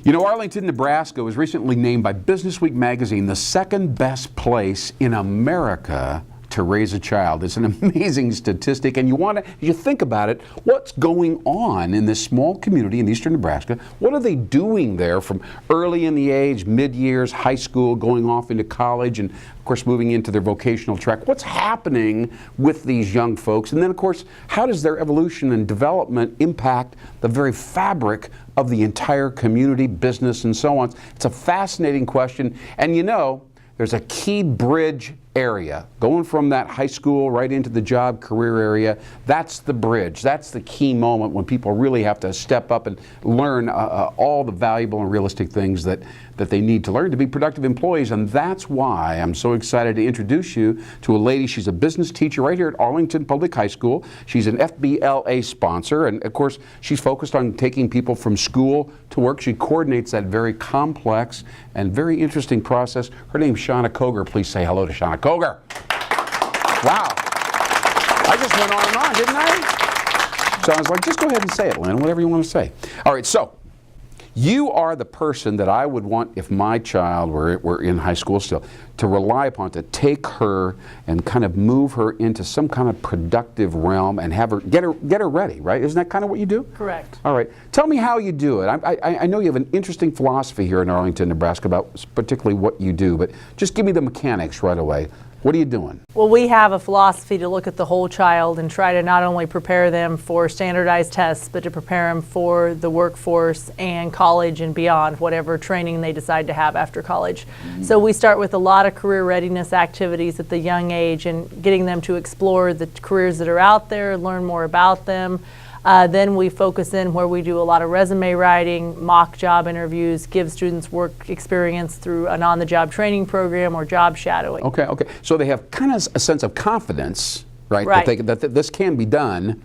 You know, Arlington, Nebraska was recently named by Businessweek magazine the second best place in America to raise a child. It's an amazing statistic, and you think about it, what's going on in this small community in eastern Nebraska? What are they doing there from early in the age, mid-years, high school, going off into college, and of course moving into their vocational track? What's happening with these young folks? And then of course, how does their evolution and development impact the very fabric of the entire community, business, and so on? It's a fascinating question, and you know, there's a key bridge area going from that high school right into the job career area. That's the bridge. That's the key moment when people really have to step up and learn all the valuable and realistic things that they need to learn to be productive employees. And that's why I'm so excited to introduce you to a lady. She's a business teacher right here at Arlington Public High School. She's an FBLA sponsor, and of course she's focused on taking people from school to work. She coordinates that very complex and very interesting process. Her name's Shawna Gerber. Please say hello to Shawna Koger. Wow. I just went on and on, didn't I? So I was like, just go ahead and say it, Lynn, whatever you want to say. All right, so you are the person that I would want, if my child were in high school still, to rely upon, to take her and kind of move her into some kind of productive realm and have her get her ready, right? Isn't that kind of what you do? Correct. All right. Tell me how you do it. I know you have an interesting philosophy here in Arlington, Nebraska about particularly what you do, but just give me the mechanics right away. What are you doing? Well, we have a philosophy to look at the whole child and try to not only prepare them for standardized tests, but to prepare them for the workforce and college and beyond, whatever training they decide to have after college. Mm-hmm. So we start with a lot of career readiness activities at the young age and getting them to explore the careers that are out there, learn more about them. Then we focus in where we do a lot of resume writing, mock job interviews, give students work experience through an on-the-job training program or job shadowing. Okay. So they have kind of a sense of confidence, right? That this can be done,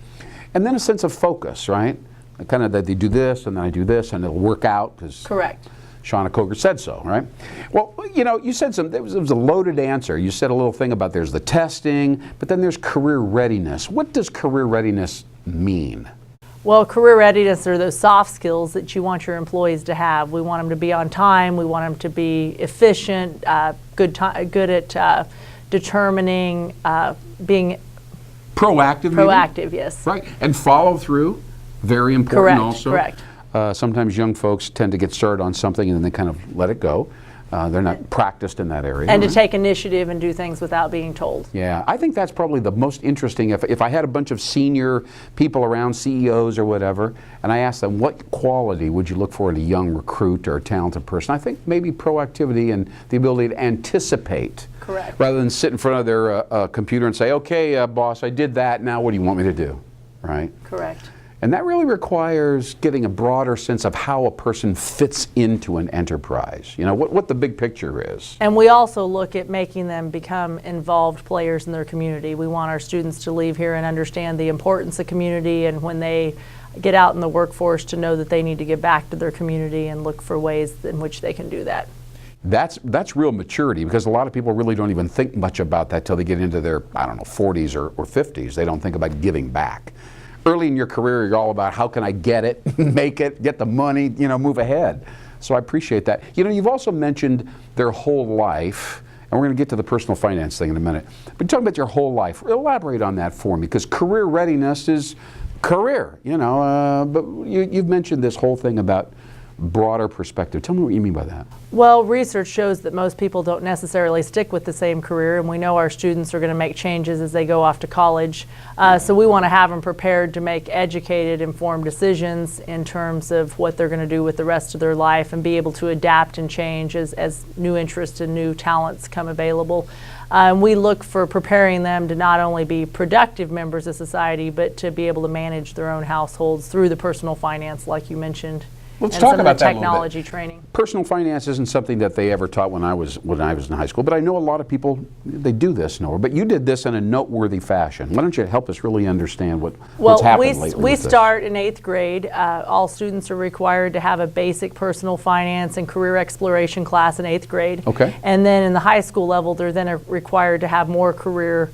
and then a sense of focus, right? Kind of that they do this, and then I do this, and it'll work out. Correct. Shawna Koger said so, right? Well, you know, you said it was a loaded answer. You said a little thing about there's the testing, but then there's career readiness. What does career readiness mean? Well, career readiness are those soft skills that you want your employees to have. We want them to be on time. We want them to be efficient, good at determining, being proactive. Proactive, maybe? Yes. Right, and follow through. Very important. Correct. Also. Correct. Sometimes young folks tend to get started on something and then they kind of let it go. They're not practiced in that area. And to take initiative and do things without being told. Yeah, I think that's probably the most interesting. If I had a bunch of senior people around, CEOs or whatever, and I asked them what quality would you look for in a young recruit or a talented person, I think maybe proactivity and the ability to anticipate. Correct. Rather than sit in front of their computer and say, okay, boss, I did that, now what do you want me to do, right? Correct. And that really requires getting a broader sense of how a person fits into an enterprise, you know, what the big picture is. And we also look at making them become involved players in their community. We want our students to leave here and understand the importance of community, and when they get out in the workforce to know that they need to give back to their community and look for ways in which they can do that. That's real maturity, because a lot of people really don't even think much about that till they get into their, I don't know, 40s or 50s. They don't think about giving back. Early in your career, you're all about how can I get it, make it, get the money, you know, move ahead. So I appreciate that. You know, you've also mentioned their whole life, and we're going to get to the personal finance thing in a minute. But talk about your whole life. Elaborate on that for me, because career readiness is career, you know. But you've mentioned this whole thing about broader perspective. Tell me what you mean by that. Well, research shows that most people don't necessarily stick with the same career, and we know our students are going to make changes as they go off to college. So we want to have them prepared to make educated, informed decisions in terms of what they're going to do with the rest of their life, and be able to adapt and change as new interests and new talents come available. We look for preparing them to not only be productive members of society, but to be able to manage their own households through the personal finance, like you mentioned. Let's talk about that technology a little bit. Training. Personal finance isn't something that they ever taught when I was in high school, but I know a lot of people, they do this, Nora. But you did this in a noteworthy fashion. Why don't you help us really understand what's happened lately? We start in 8th grade. All students are required to have a basic personal finance and career exploration class in 8th grade. Okay. And then in the high school level, they're then required to have more career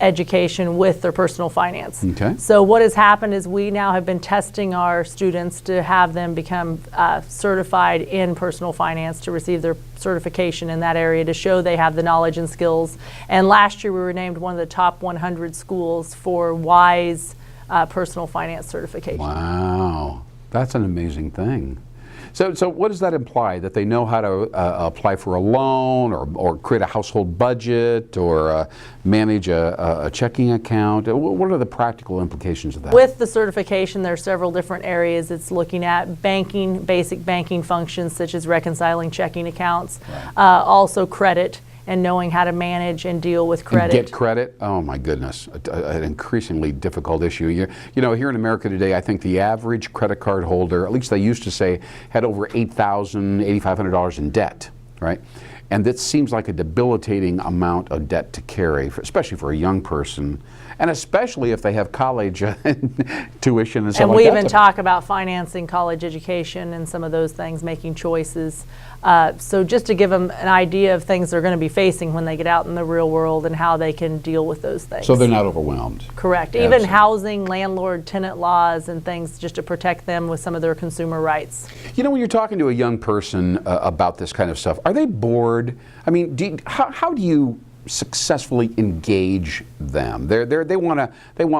education with their personal finance. Okay. So what has happened is we now have been testing our students to have them become certified in personal finance, to receive their certification in that area, to show they have the knowledge and skills. And last year we were named one of the top 100 schools for WOWBIZ personal finance certification. Wow, that's an amazing thing. So what does that imply? That they know how to apply for a loan, or create a household budget, or manage a checking account? What are the practical implications of that? With the certification, there are several different areas. It's looking at banking, basic banking functions such as reconciling checking accounts, right. Also credit, and knowing how to manage and deal with credit. And get credit? Oh my goodness, an increasingly difficult issue. You know, here in America today, I think the average credit card holder, at least they used to say, had over $8,000, $8,500 in debt, right? And that seems like a debilitating amount of debt to carry, especially for a young person, and especially if they have college tuition and stuff and like that. we even talk about financing college education and some of those things, making choices. So just to give them an idea of things they're going to be facing when they get out in the real world and how they can deal with those things. So they're not overwhelmed. Correct. Absolutely. Even housing, landlord, tenant laws and things, just to protect them with some of their consumer rights. You know, when you're talking to a young person about this kind of stuff, are they bored? I mean, how do you successfully engage them? They want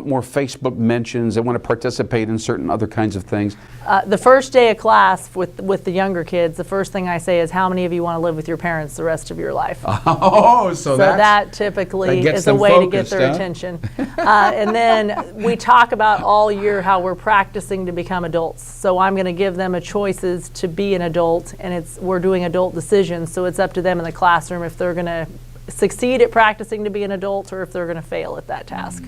more Facebook mentions. They want to participate in certain other kinds of things. The first day of class with the younger kids, the first thing I say is, how many of you want to live with your parents the rest of your life? Oh, so that typically is a way to get their attention. And then we talk about all year how we're practicing to become adults. So I'm going to give them a choices to be an adult, and we're doing adult decisions. So it's up to them in the classroom if they're going to succeed at practicing to be an adult, or if they're going to fail at that task.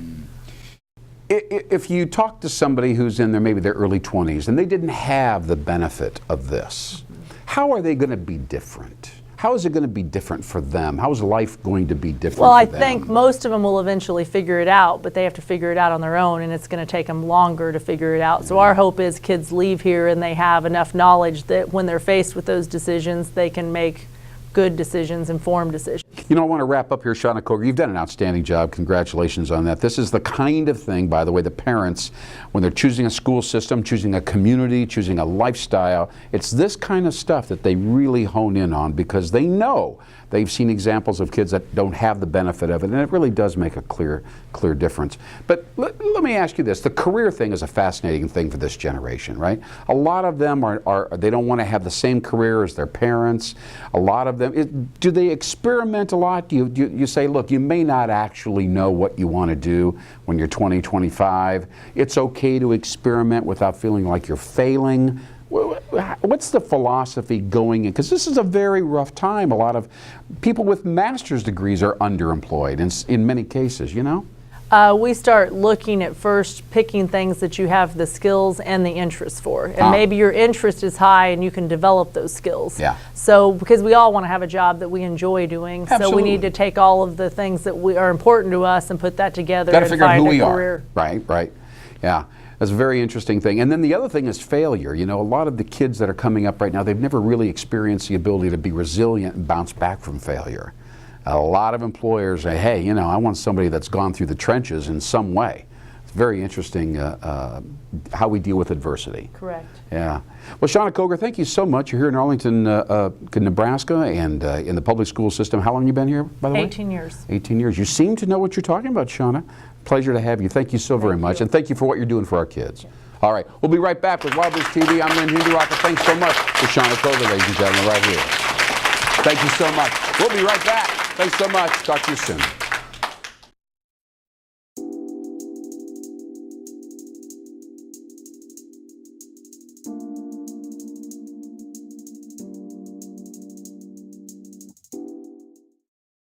If you talk to somebody who's in maybe their early 20s and they didn't have the benefit of this, how are they going to be different? How is it going to be different for them? How is life going to be different Well, for I them? think most of them will eventually figure it out, but they have to figure it out on their own, and it's going to take them longer to figure it out. So our hope is kids leave here and they have enough knowledge that when they're faced with those decisions, they can make good decisions, informed decisions. You know, I want to wrap up here, Shawna Gerber. You've done an outstanding job. Congratulations on that. This is the kind of thing, by the way, the parents, when they're choosing a school system, choosing a community, choosing a lifestyle, it's this kind of stuff that they really hone in on, because they know they've seen examples of kids that don't have the benefit of it, and it really does make a clear difference. But let me ask you this. The career thing is a fascinating thing for this generation, right? A lot of them they don't want to have the same career as their parents. A lot of them, do they experiment a lot? Do you say, look, you may not actually know what you want to do when you're 20, 25. It's okay to experiment without feeling like you're failing. What's the philosophy going in? Because this is a very rough time. A lot of people with master's degrees are underemployed in many cases, you know? We start looking at first picking things that you have the skills and the interest for. And maybe your interest is high and you can develop those skills. Yeah. So, because we all want to have a job that we enjoy doing. Absolutely. So we need to take all of the things that are important to us and put that together Gotta and figure out find who a we career. are. Right. Yeah. That's a very interesting thing. And then the other thing is failure. You know, a lot of the kids that are coming up right now, they've never really experienced the ability to be resilient and bounce back from failure. A lot of employers say, hey, you know, I want somebody that's gone through the trenches in some way. It's very interesting how we deal with adversity. Correct. Yeah. Well, Shawna Gerber, thank you so much. You're here in Arlington, Nebraska, and in the public school system. How long have you been here, by the way? 18 years. 18 years. You seem to know what you're talking about, Shawna. Pleasure to have you. Thank you so very much. And thank you for what you're doing for our kids. All right. We'll be right back with WOWBIZ TV. I'm Lynn Hinderaker. Thanks so much for Shawna Gerber, ladies and gentlemen, right here. Thank you so much. We'll be right back. Thanks so much. Talk to you soon.